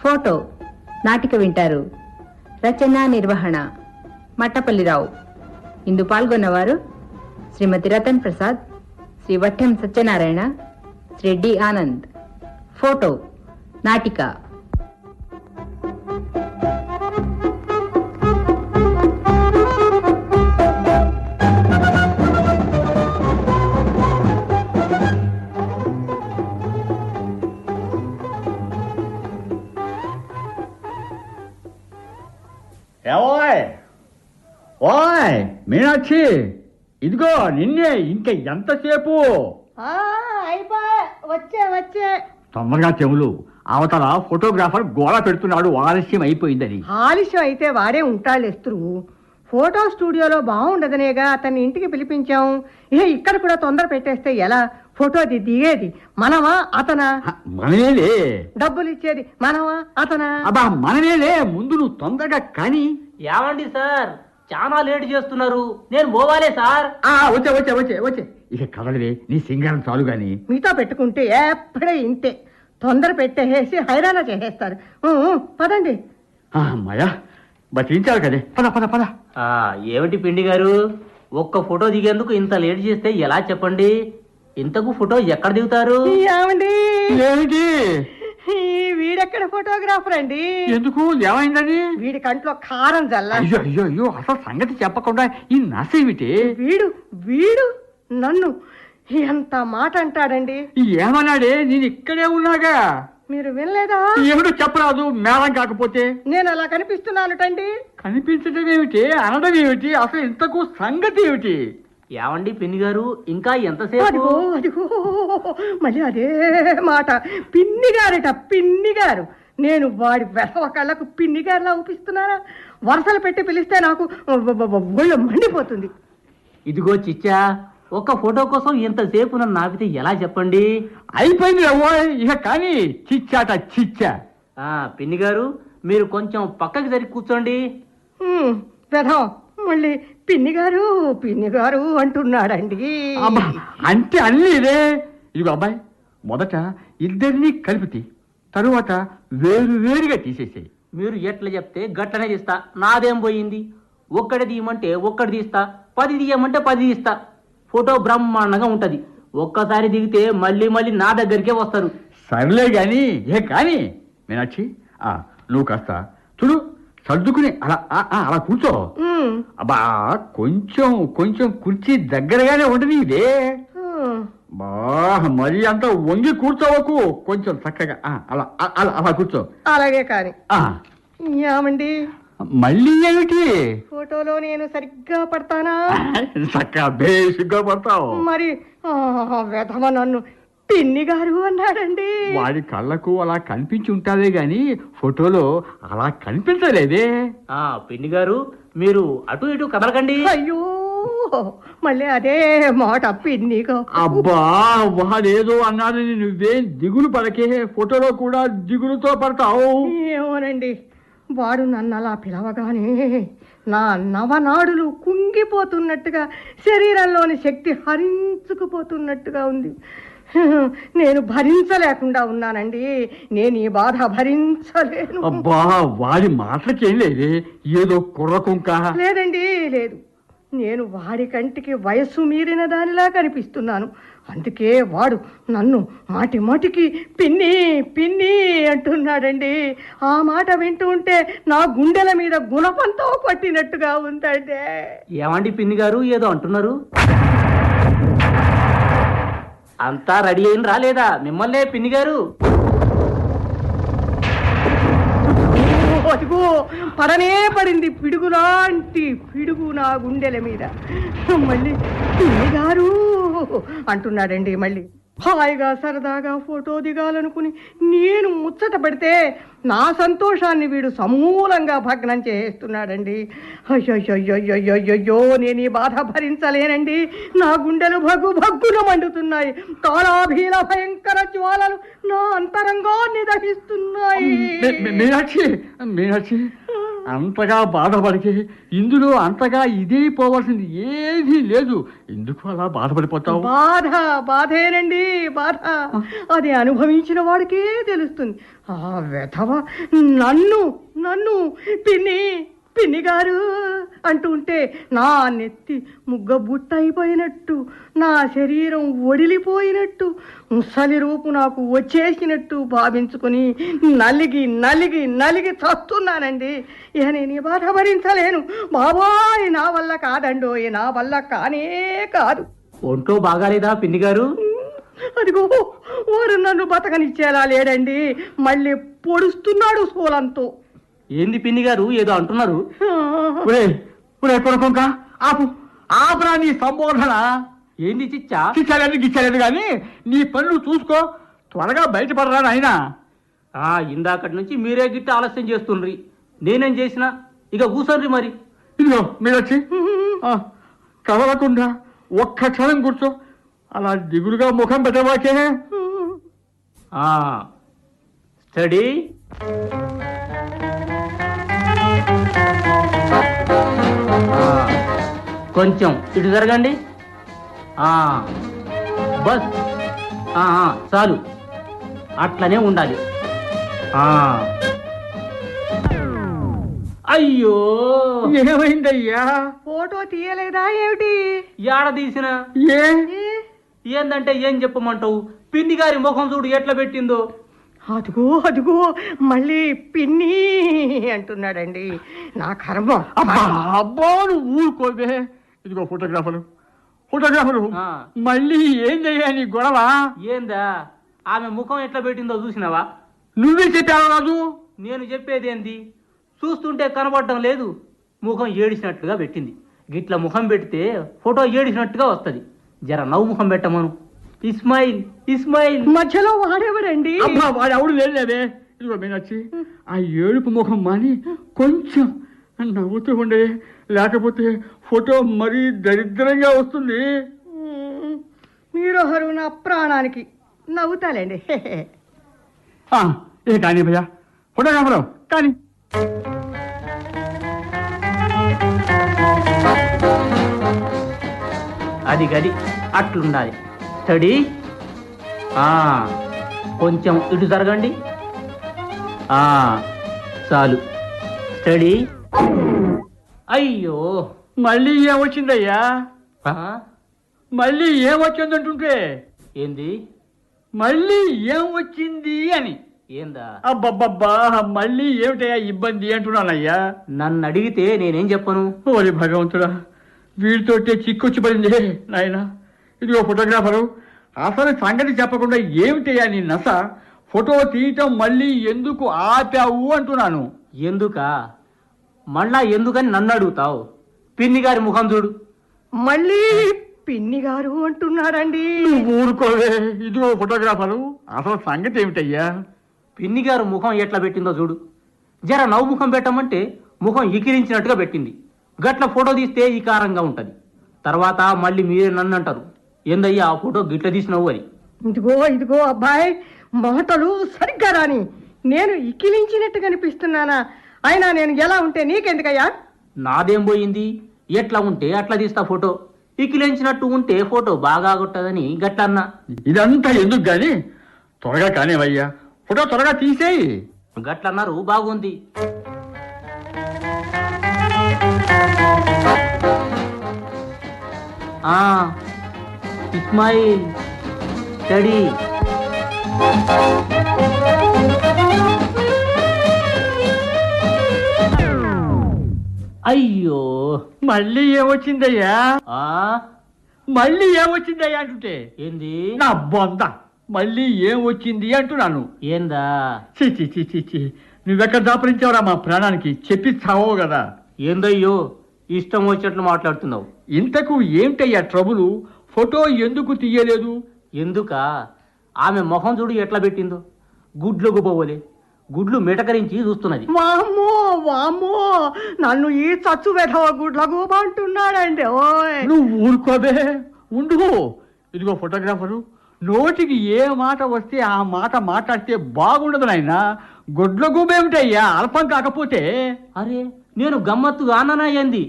Photo నాటిక వింటారు. రచన నిర్వహణ మట్టపల్లిరావు. ఇందు పాల్గొన్నవారు శ్రీమతి రతన్ ప్రసాద్, శ్రీ వట్టెం సత్యనారాయణ, శ్రీ డి ఆనంద్. ఫోటో నాటిక. ఓయ్ మీనాక్షి, ఇదిగో నిన్నే. ఇంకా ఎంతసేపు? వచ్చే తొందరగా చెవులు. అవతల ఫోటోగ్రాఫర్ గోళ పెడుతున్నాడు, ఆలస్యం అయిపోయిందని. ఆలస్యం అయితే వాడే ఉంటాడు ఎస్తురు. ఫోటో స్టూడియోలో బాగుండదనేగా అతన్ని ఇంటికి పిలిపించాం. ఇక్కడ కూడా తొందర పెట్టేస్తే ఎలా? ఫోటో దిగేది మనమా అతనా? మనమేలే. డబ్బులు ఇచ్చేది మనమా అతనా? అబ్బా మనమేలే. ముందు నువ్వు తొందరగా కానీ. ఏమండి సార్, చాలా లేట్ చేస్తున్నారు. నేను పోవాలే సార్. వచ్చే వచ్చే వచ్చే వచ్చే. ఇక కదలవే, నీ సింగారం చాలు గాని. మీతో పెట్టుకుంటే ఎప్పుడే ఇంతే. తొందర పెట్టేసి హైరాణ చేసేస్తారు. పదండి. అమ్మాయా బతికించాలి కదే. పద పద పద. ఏమిటి పిండి గారు, ఒక్క ఫోటో దిగేందుకు ఇంత లేట్ చేస్తే ఎలా చెప్పండి? ఇంతకు ఫోటో ఎక్కడ దిగుతారు? ఏమండి ఏమిటి? వీడెక్కడ ఫోటోగ్రాఫర్ అండి? ఎందుకు? ఏమైందని? వీడి కంట్లో కారం జల్ల. అయ్యో అయ్యో అయ్యో, అసలు సంగతి చెప్పకుండా ఈ నసేమిటి? వీడు వీడు నన్ను ఎంత మాట అంటాడండి. ఏమన్నాడే? నేను ఇక్కడే ఉన్నాగా. మీరు వినలేదా? ఏమిటో చెప్పరాదు, మేళం కాకపోతే. నేను అలా కనిపిస్తున్నానుటండి. కనిపించడం ఏమిటి, అనడం ఏమిటి, అసలు ఇంతకు సంగతి ఏమిటి? ఏమండి పిన్ని గారు, ఇంకా ఎంతసేపు? అదిగో అదిగో, మళ్ళీ అదే మాట. పిన్ని గారట, పిన్ని గారు. నేను వాడి వెధవ కళ్ళకు పిన్ని గారిలా ఊపిస్తున్నానా? వరుసలు పెట్టి పిలిస్తే నాకు ఒళ్ళు మండిపోతుంది. ఇదిగో చిచ్చా, ఒక్క ఫోటో కోసం ఇంతసేపు నన్ను ఆపితే ఎలా చెప్పండి? అయిపోయింది ఇక కానీ. చిచ్చాట చిచ్చా. పిన్ని గారు, మీరు కొంచెం పక్కకి జరిగి కూర్చోండి. వెధవ మళ్ళీ పిన్ని గారు పిన్ని గారు అంటున్నాడండి. అంటే అన్నీ ఇదే. ఇదిగో అబ్బాయి, మొదట ఇద్దరినీ కలిపితే తరువాత వేరు వేరుగా తీసేసాయి. మీరు ఎట్లా చెప్తే గట్లనే తీస్తా. నాదేం పోయింది? ఒక్కటి తీయమంటే ఒక్కటి తీస్తా, 10 తీయమంటే 10 తీస్తా. ఫోటో బ్రహ్మాండంగా ఉంటది. ఒక్కసారి దిగితే మళ్ళీ మళ్ళీ నా దగ్గరికే వస్తారు. సర్లే గాని కానీ మీనాక్షి, నువ్వు కాస్త చూడు, సర్దుకుని అలా అలా కూర్చో. అబ్బా కొంచెం కొంచెం కుర్చీ దగ్గరగానే ఉండని ఇదే. బా మరీ అంత వంగి కూర్చోవకు, కొంచెం చక్కగా అలా అలా అలా కూర్చో. అలాగే కానీ. ఏమండి మళ్ళీ ఏమిటి? ఫోటోలో నేను సరిగ్గా పడతానా? చక్కగా బేసిగ్గా పడతావు. మరి వెధవ నన్ను పిన్ని గారు అన్నాడండి. వాడి కళ్ళకు అలా కనిపించి ఉంటాదే గాని ఫోటోలో అలా కనిపించలేదే. పిన్ని గారు, మీరు అటు ఇటు కదలకండి. అయ్యో మళ్ళీ అదే మాట పిన్నిగా. అబ్బా వాడేదో అన్నాడని నువ్వేం దిగులు పడకే, ఫోటోలో కూడా దిగులుతో పడతావు. ఏమోనండి, వాడు నన్ను అలా పిలవగానే నా నవనాడులు కుంగిపోతున్నట్టుగా, శరీరంలోని శక్తి హరించుకుపోతున్నట్టుగా ఉంది. నేను భరించలేకుండా ఉన్నానండి. నేను ఈ బాధ భరించలేను. అబ్బా వాడి మాటలకేం లేదే, ఏదో కుర్రకుంక. లేదండి లేదు, నేను వాడి కంటికి వయస్సు మీరిన దానిలా కనిపిస్తున్నాను. అందుకే వాడు నన్ను మాటి మాటికి పిన్ని పిన్ని అంటున్నాడండి. ఆ మాట వింటూ ఉంటే నా గుండెల మీద గుణపంతో కొట్టినట్టుగా ఉందంటే. ఏమండి పిన్ని గారు, ఏదో అంటున్నారు? అంతా రెడీ అయిన రాలేదా? మిమ్మల్నే పిన్ని గారు. అదిగో పడనే పడింది పిడుగులాంటి పిడుగు నా గుండెల మీద. మళ్ళీ పిన్ని గారు అంటున్నాడండి. మళ్ళీ హాయిగా సరదాగా ఫోటో దిగాలనుకుని నేను ముచ్చట పెడితే నా సంతోషాన్ని వీడు సమూలంగా భగ్నం చేస్తున్నాడండి. అయ్యో నేను ఈ బాధ భరించలేనండి. నా గుండెలు భగ్గు భగ్గున మండుతున్నాయి. కాళాభీల భయంకర జ్వాలలు నా అంతరంగాన్ని దహిస్తున్నాయి. మీనాక్షి మీనాక్షి అంతగా బాధపడితే ఇందులో అంతగా ఇదైపోవాల్సింది ఏదీ లేదు. ఎందుకు అలా బాధపడిపోతావు? బాధేనండి, బాధ. అది అనుభవించిన వాడికే తెలుస్తుంది. ఆ వెధవ నన్ను నన్ను పిన్ని పిన్ని గారు అంటుంటే నా నెత్తి ముగ్గ బుట్ట అయిపోయినట్టు, నా శరీరం ఒడిలిపోయినట్టు, ముసలి రూపు నాకు వచ్చేసినట్టు భావించుకుని నలిగి నలిగి నలిగి చస్తున్నానండి. ఇక నేను ఈ బాధ భరించలేను బాబాయ్. నా వల్ల కాదండోయ్, నా వల్ల కానే కాదు. ఒంట్లో బాగాలేదా పిన్ని గారు? అదిగో వారు నన్ను బతకనిచ్చేలా లేడండి. మళ్ళీ పొడుస్తున్నాడు సోలంతో. ఏంది పిన్ని గారు ఏదో అంటున్నారు? కొడుకుంక ఆపు, ఆపురా నీ సంబోధన. ఏంది చిచ్చా? గిచ్చలేదు కానీ నీ పనులు చూసుకో, త్వరగా బయటపడరా నాయనా. ఇందాకటి నుంచి మీరే గిట్ట ఆలస్యం చేస్తుండ్రి. నేనేం చేసినా? ఇక కూర్చోండి మరి. ఇదిగో మీరు వచ్చి కదలకుండా ఒక్క క్షణం కూర్చో. అలా దిగులుగా ముఖం పెట్టవాకే. స్టడీ. కొంచెం ఇటు జరగండి. బస్ చాలు, అట్లనే ఉండాలి. అయ్యో ఏమైందయ్యా? ఫోటో తీయలేదా ఏమిటి? ఏడ తీసిన? ఏందంటే ఏం చెప్పమంటావు? పిన్ని గారి ముఖం చూడు ఎట్లా పెట్టిందో. అదిగో అదిగో మళ్ళీ పిన్ని అంటున్నాడండి. నా కర్మ. అబ్బా నువ్వు ఊరుకోవే. ఇదిగో ఫోటోగ్రాఫరు మళ్ళీ ఏం చెయ్యా నీ గొడవ? ఏందా ఆమె ముఖం ఎట్లా పెట్టిందో చూసినావా? నువ్వే చెప్పావు రాజు. నేను చెప్పేది ఏంది? చూస్తుంటే కనబడటం లేదు. ముఖం ఏడిసినట్టుగా పెట్టింది. గిట్ల ముఖం పెడితే ఫోటో ఏడిసినట్టుగా వస్తుంది. జర నవ్వు ముఖం పెట్టమను. ఇస్మాయిల్ ఇస్మాయిల్. మధ్యలో వాడేవాడండి? అబ్బా వాడు ఎవడు లేదే. ఇదిగో మీనొచ్చి ఆ ఏడుపు ముఖం మాని కొంచెం నవ్వుతూ ఉండే, లేకపోతే ఫోటో మరీ దరిద్రంగా వస్తుంది. మీరు నా ప్రాణానికి నవ్వుతాలేండి. ఏ కానీ భయ్యా ఫోటోగ్రాఫరు కానీ. అది గది అట్లుండాలి. స్టడీ. కొంచెం ఇటు జరగండి. చాలు. స్టడీ. అయ్యో మళ్ళీ ఏమొచ్చిందయ్యా? మళ్ళీ ఏమొచ్చిందంటుంటే ఏంది? మళ్ళీ ఏం వచ్చింది అని. ఏందా? అబ్బబ్బబ్బా మళ్ళీ ఏమిటయ్యా ఇబ్బంది అంటున్నానయ్యా. నన్ను అడిగితే నేనేం చెప్పను? ఓరి భగవంతుడా, వీడితోటే చిక్కొచ్చి పడింది నాయన. ఇదిగో ఫోటోగ్రాఫరు, అసలు సంగతి చెప్పకుండా ఏమిటయ్యా నీ నస? ఫోటో తీయటం మళ్ళీ ఎందుకు ఆపావు అంటున్నాను. ఎందుకా? మళ్ళా ఎందుకని నన్ను అడుగుతావు? పిన్ని గారి ముఖం చూడు. మళ్ళీ పిన్ని గారు అంటున్నాడండి. ఊరుకోవే. ఇదిగో ఫోటోగ్రాఫరు, అసలు సంగతి ఏమిటయ్యా? పిన్ని గారు ముఖం ఎట్లా పెట్టిందో చూడు. జర నవ్వు ముఖం పెట్టమంటే ముఖం ఇకిరించినట్టుగా పెట్టింది. గట్ల ఫోటో తీస్తే ఈకారంగా ఉంటది. తర్వాత మళ్ళీ మీరే నన్ను అంటారు, ఏందయ్యా ఆ ఫోటో గిట్ల తీసినావు అని. ఇదిగో ఇదిగో అబ్బాయి, మాటలు సరిగ్గా రాని. నేను ఇకిలించినట్టు కనిపిస్తున్నానా? అయినా నేను ఎలా ఉంటే నీకెందుకయ్యా? నాదేం పోయింది? ఎట్లా ఉంటే అట్లా తీస్తా ఫోటో. ఇకిలించినట్టు ఉంటే ఫోటో బాగా కొట్టదని గట్లన్నా. ఇదంతా ఎందుకు గాని త్వరగా కానివయ్యా, ఫోటో త్వరగా తీసేయి. గట్లన్నారు, బాగుంది. ఇస్మాయిల్ స్టడీ. అయ్యో మళ్ళీ ఏమొచ్చిందయ్యా? మళ్ళీ ఏమొచ్చిందయ్యా అంటుంటే ఏంది? నా బొంద మళ్ళీ ఏం వచ్చింది అంటున్నాను. ఏందా? చి నువ్వెక్కడ దాపరించావురా మా ప్రాణానికి? చెప్పి చావో కదా. ఏందయ్యో ఇష్టం వచ్చినట్లు మాట్లాడుతున్నావు. ఇంతకు ఏమిటయ్యా ట్రబులు? ఫోటో ఎందుకు తీయలేదు? ఎందుకా? ఆమె మొహం చూడు ఎట్లా పెట్టిందో. గుడ్లు గుబోలే, గుడ్లు మిటకరించి చూస్తున్నది. వామ్మో వామ్మో, నన్ను ఈ చచ్చు వెధవ గుడ్ల గూబ అంటున్నాడండి. ఓయ్ నువ్వు ఊరుకోబే, ఉండు. ఇదిగో ఫోటోగ్రాఫరు, నోటికి ఏ మాట వస్తే ఆ మాట మాట్లాడితే బాగుండదు నాయనా. గుడ్ల గుబేమిటయ్యా అల్పం కాకపోతే. అరే నేను గమ్మత్తుగా అన్ననా ఏంది?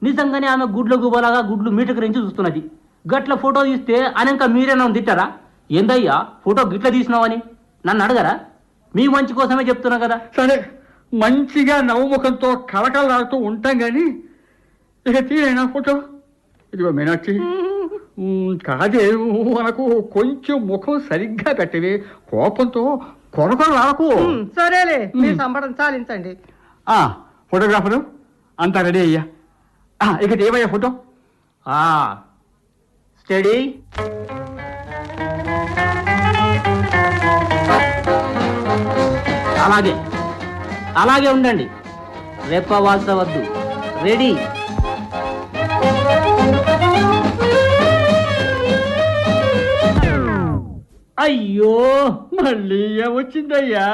నిజంగానే ఆమె గుడ్ల గుబలాగా గుడ్లు మీటకరించి చూస్తున్నది. గట్ల ఫోటో తీస్తే అనేక మీరేనా తిట్టారా? ఏందయ్యా ఫోటో గిట్ల తీసినావని నన్ను అడగరా? మీ మంచి కోసమే చెప్తున్నా కదా. సరే మంచిగా నవ్వుముఖంతో కలకలాడుతూ ఉంటాం కానీ ఇక తీరేనా ఫోటో? ఇదిగో మీనాక్షి, కాదే మనకు కొంచెం ముఖం సరిగ్గా కట్టివి, కోపంతో కొనకొనలాడకు. సరేలే మీ సంబడం చాలించండి. ఫోటోగ్రాఫరు అంతా రెడీ అయ్యా. ఇక ఏమయ్యా ఫోటో? స్టడీ. అలాగే అలాగే ఉండండి, రెప్పవాల్సవద్దు. రెడీ. అయ్యో మళ్ళీ ఏమొచ్చిందయ్యా?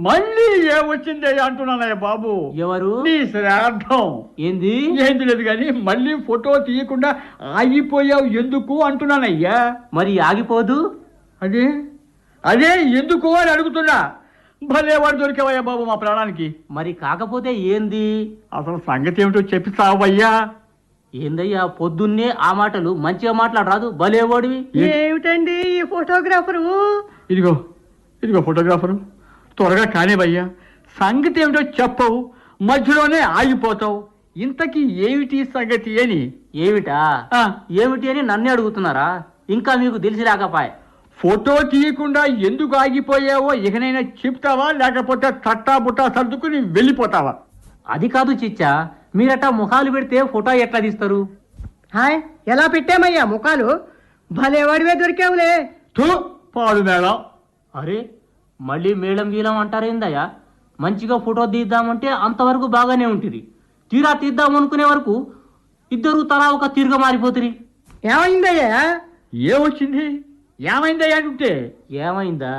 మళ్ళీ ఏమొచ్చిందయ్యా అంటున్నానయ్యా బాబు. ఎవరు? నీ శ్రాద్ధం. ఏంది? ఏంది లేదు కానీ మళ్ళీ ఫోటో తీయకుండా ఆగిపోయావు ఎందుకు అంటున్నానయ్యా. మరి ఆగిపోదు? అదే అదే ఎందుకు అని అడుగుతున్నా. భలే వాడు దొరికావయ్యా బాబు మా ప్రాణానికి. మరి కాకపోతే ఏంది? అసలు సంగతి ఏమిటో చెప్పిస్తావయ్యా. ఏందయ్యా పొద్దున్నే ఆ మాటలు మంచిగా మాట్లాడరాదు? భలేవాడివి. ఏమిటండి ఈ ఫోటోగ్రాఫరు? ఇదిగో ఇదిగో ఫోటోగ్రాఫరు, త్వరగా కానివయ్యా. సంగతి ఏమిటో చెప్పవు, మధ్యలోనే ఆగిపోతావు. ఇంతకీ ఏమిటి సంగతి అని? ఏమిటా? ఏమిటి అని నన్నే అడుగుతున్నారా? ఇంకా మీకు తెలిసి రాకపాయ్. ఫోటో తీయకుండా ఎందుకు ఆగిపోయావో ఇకనైనా చెప్తావా, లేకపోతే తట్టా బుట్టా సర్దుకుని వెళ్ళిపోతావా? అది కాదు చిచ్చా, మీరట్టా ముఖాలు పెడితే ఫోటో ఎట్లా తీస్తారు? హాయ్, ఎలా పెట్టామయ్యా ముఖాలు? భలేవాడివే దొరికావులే. పాడు మేడం. అరే మళ్ళీ మేళం గీలం అంటారేందయ్యా? మంచిగా ఫోటో తీద్దామంటే అంతవరకు బాగానే ఉంటుంది. తీరా తీద్దాం అనుకునే వరకు ఇద్దరు తలా ఒక తీరుగా మారిపోతుంది. ఏమైందయ్యా? ఏమొచ్చింది? ఏమైందయ్యా అంటే? ఏమైందా?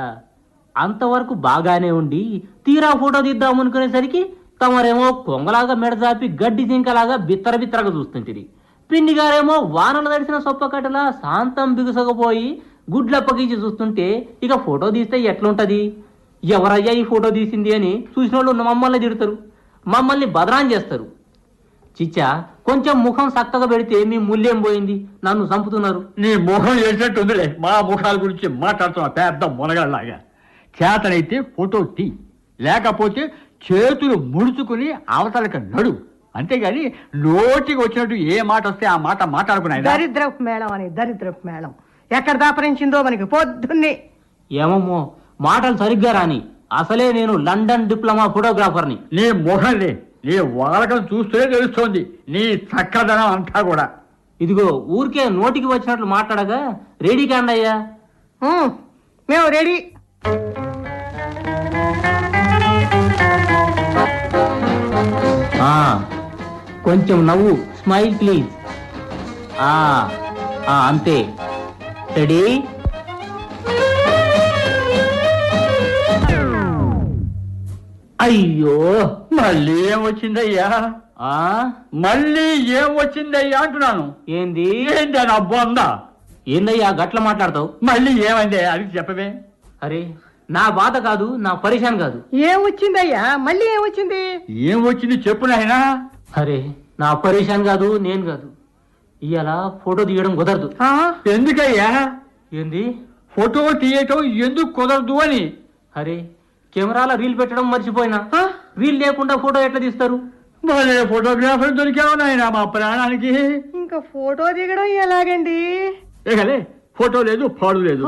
అంతవరకు బాగానే ఉండి తీరా ఫోటో తీద్దాం అనుకునేసరికి తమరేమో కొంగలాగా మెడజాపి గడ్డి జింకలాగా బిత్తర బిత్తరగా చూస్తుంటుంది. పిన్ని గారేమో వానలు తడిసిన సొప్పకట్టలా శాంతం బిగుసకపోయి గుడ్లప్పగించి చూస్తుంటే ఇక ఫోటో తీస్తే ఎట్లుంటది? ఎవరయ్యా ఈ ఫోటో తీసింది అని చూసిన వాళ్ళు మమ్మల్ని తిడతారు, మమ్మల్ని బదనాం చేస్తారు. చిచ్చా, కొంచెం ముఖం సక్కగా పెడితే మీ ముల్లేం పోయింది? నన్ను చంపుతున్నారు. నీ ముఖం చేసినట్టుందిలే. మా ముఖాల గురించి మాట్లాడుతున్నా పెద్ద మునగాళ్ళలాగా. చేతనైతే ఫోటో తీ, లేకపోతే చేతులు ముడుచుకుని అవతలకి నడు. అంతేగాని నోటికి వచ్చినట్టు ఏ మాట వస్తే ఆ మాట మాట్లాడుకున్నాయి. దరిద్రపు మేళం అని దరిద్రపు మేళం ఎక్కడ దాపరించిందో మనకి పొద్దున్నే. ఏమమ్మో మాటలు సరిగ్గా రాని. అసలే నేను లండన్ డిప్లొమా ఫోటోగ్రాఫర్ని. నీ ముఖంలే, నీ వాలకం చూస్తూనే తెలుస్తోంది నీ చక్కదనం అంతా కూడా. ఇదిగో ఊరికే నోటికి వచ్చినట్లు మాట్లాడగా రెడీ కాండి అయ్యా. మేము రెడీ. కొంచెం నవ్వు, స్మైల్ ప్లీజ్. అంతే. రెడీ. అయ్యో మళ్ళీ ఏం వచ్చిందయ్యా? మళ్ళీ ఏం వచ్చిందయ్యా అంటున్నాను. ఏంది? ఏంటి నా బొందా? ఏందయ్యా గట్ల మాట్లాడతావు? మళ్ళీ ఏమైంది అది చెప్పవే. అరే నా బాధ కాదు, నా పరిశాన్ కాదు. ఏం వచ్చిందయ్యా? మళ్ళీ ఏం వచ్చింది? ఏం వచ్చింది చెప్పు నాయనా. అరే నా పరిశాన్ కాదు, నేను కాదు. ఇవాళ ఫోటో తీయడం కుదరదు. ఎందుకయ్యా? ఏంది? ఫోటో తీయటం ఎందుకు కుదరదు అని. అరే కెమెరాలో రీల్ పెట్టడం మర్చిపోయినా. రీల్ లేకుండా ఫోటో ఎట్లా తీస్తారు? భలే ఫోటోగ్రాఫర్ దొరికావు నాయనా మా ప్రాణానికి. ఇంకా ఫోటో దిగడం ఎలాగండి? ఏగలే, ఫోటో లేదు పాడు లేదు.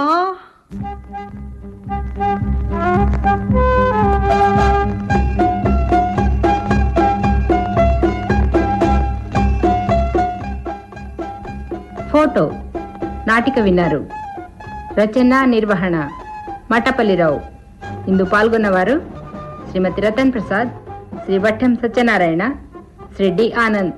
ఫోటో నాటిక విన్నారు. రచన నిర్వహణ మట్టపల్లిరావు. ఇందు పాల్గొన్నవారు శ్రీమతి రతన్ ప్రసాద్, శ్రీ వట్టెం సత్యనారాయణ, శ్రీ డి ఆనంద్.